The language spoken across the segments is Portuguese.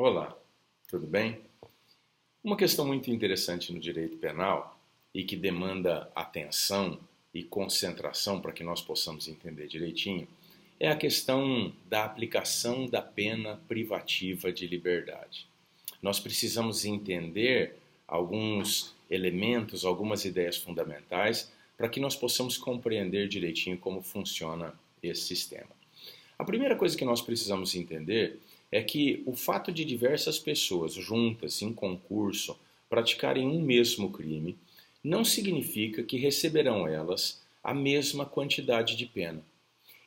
Olá, tudo bem? Uma questão muito interessante no direito penal e que demanda atenção e concentração para que nós possamos entender direitinho é a questão da aplicação da pena privativa de liberdade. Nós precisamos entender alguns elementos, algumas ideias fundamentais para que nós possamos compreender direitinho como funciona esse sistema. A primeira coisa que nós precisamos entender é que o fato de diversas pessoas juntas em concurso praticarem um mesmo crime não significa que receberão elas a mesma quantidade de pena.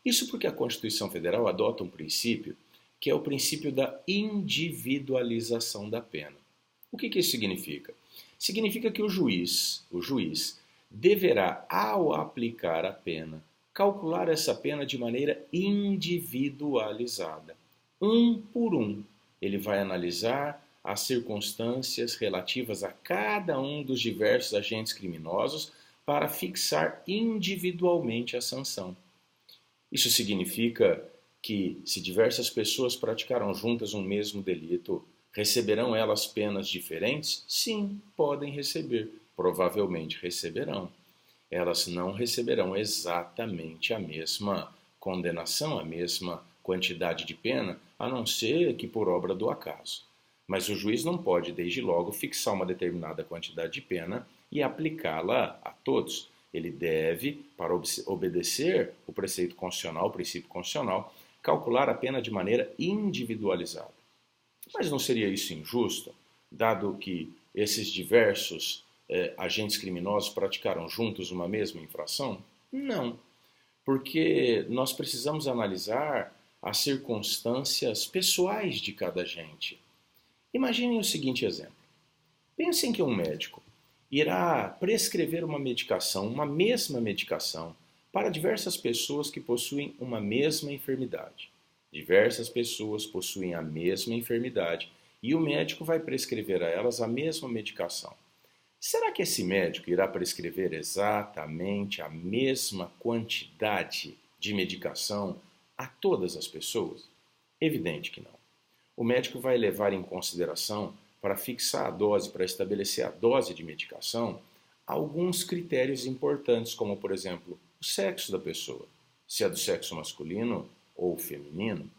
Isso porque a Constituição Federal adota um princípio que é o princípio da individualização da pena. O que isso significa? Significa que o juiz deverá, ao aplicar a pena, calcular essa pena de maneira individualizada, um por um. Ele vai analisar as circunstâncias relativas a cada um dos diversos agentes criminosos para fixar individualmente a sanção. Isso significa que, se diversas pessoas praticaram juntas um mesmo delito, receberão elas penas diferentes? Sim, podem receber, provavelmente receberão. Elas não receberão exatamente a mesma condenação, a mesma quantidade de pena, a não ser que por obra do acaso. Mas o juiz não pode, desde logo, fixar uma determinada quantidade de pena e aplicá-la a todos. Ele deve, para obedecer o preceito constitucional, o princípio constitucional, calcular a pena de maneira individualizada. Mas não seria isso injusto, dado que esses diversos agentes criminosos praticaram juntos uma mesma infração? Não, porque nós precisamos analisar as circunstâncias pessoais de cada agente. Imaginem o seguinte exemplo. Pensem que um médico irá prescrever uma medicação, uma mesma medicação, para diversas pessoas que possuem uma mesma enfermidade. Diversas pessoas possuem a mesma enfermidade e o médico vai prescrever a elas a mesma medicação. Será que esse médico irá prescrever exatamente a mesma quantidade de medicação a todas as pessoas? Evidente que não. O médico vai levar em consideração, para fixar a dose, para estabelecer a dose de medicação, alguns critérios importantes, como, por exemplo, o sexo da pessoa, se é do sexo masculino ou feminino.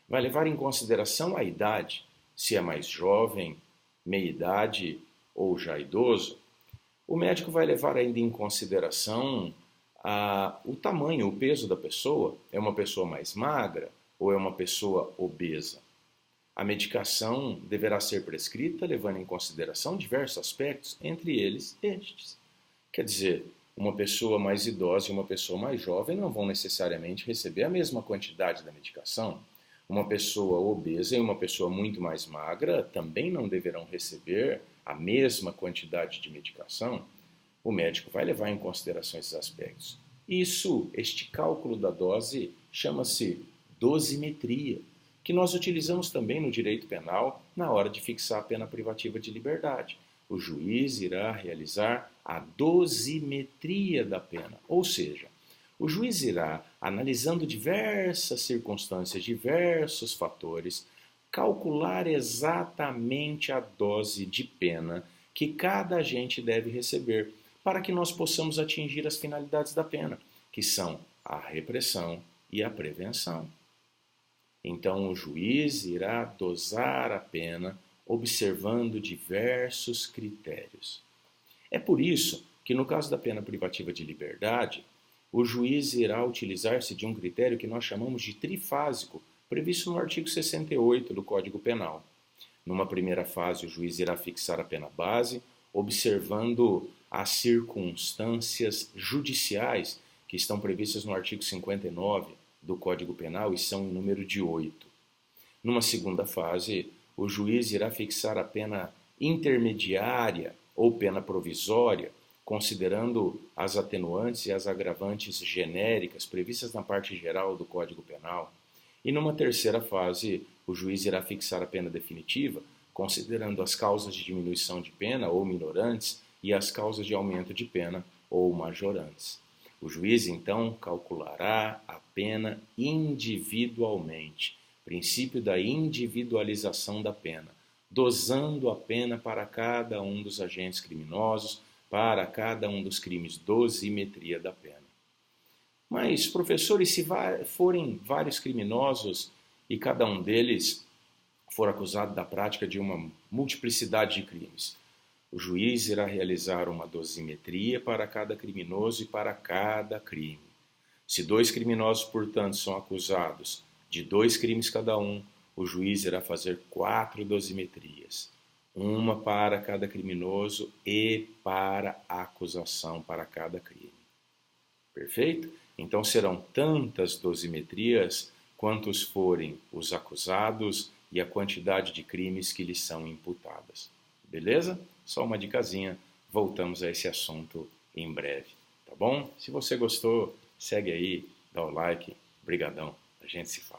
Vai levar em consideração a idade, se é mais jovem, meia-idade ou já idoso. O médico vai levar ainda em consideração o tamanho, o peso da pessoa. É uma pessoa mais magra ou é uma pessoa obesa? A medicação deverá ser prescrita levando em consideração diversos aspectos, entre eles estes. Quer dizer, uma pessoa mais idosa e uma pessoa mais jovem não vão necessariamente receber a mesma quantidade da medicação. Uma pessoa obesa e uma pessoa muito mais magra também não deverão receber a mesma quantidade de medicação. O médico vai levar em consideração esses aspectos. Este cálculo da dose, chama-se dosimetria, que nós utilizamos também no direito penal na hora de fixar a pena privativa de liberdade. O juiz irá realizar a dosimetria da pena, ou seja, o juiz irá, analisando diversas circunstâncias, diversos fatores, calcular exatamente a dose de pena que cada agente deve receber, para que nós possamos atingir as finalidades da pena, que são a repressão e a prevenção. Então, o juiz irá dosar a pena observando diversos critérios. É por isso que, no caso da pena privativa de liberdade, o juiz irá utilizar-se de um critério que nós chamamos de trifásico, previsto no artigo 68 do Código Penal. Numa primeira fase, o juiz irá fixar a pena base, observando as circunstâncias judiciais que estão previstas no artigo 59 do Código Penal e são em número de 8. Numa segunda fase, o juiz irá fixar a pena intermediária ou pena provisória, considerando as atenuantes e as agravantes genéricas previstas na parte geral do Código Penal. E numa terceira fase, o juiz irá fixar a pena definitiva, considerando as causas de diminuição de pena ou minorantes e as causas de aumento de pena ou majorantes. O juiz, então, calculará a pena individualmente, Princípio da individualização da pena, dosando a pena para cada um dos agentes criminosos, para cada um dos crimes, dosimetria da pena. Mas, professor, e se forem vários criminosos e cada um deles for acusado da prática de uma multiplicidade de crimes? O juiz irá realizar uma dosimetria para cada criminoso e para cada crime. Se 2 criminosos, portanto, são acusados de 2 crimes cada um, o juiz irá fazer 4 dosimetrias, uma para cada criminoso e para a acusação para cada crime. Perfeito? Então serão tantas dosimetrias quantos forem os acusados e a quantidade de crimes que lhes são imputadas. Beleza? Só uma dicasinha, voltamos a esse assunto em breve, tá bom? Se você gostou, segue aí, dá o like, brigadão, a gente se fala.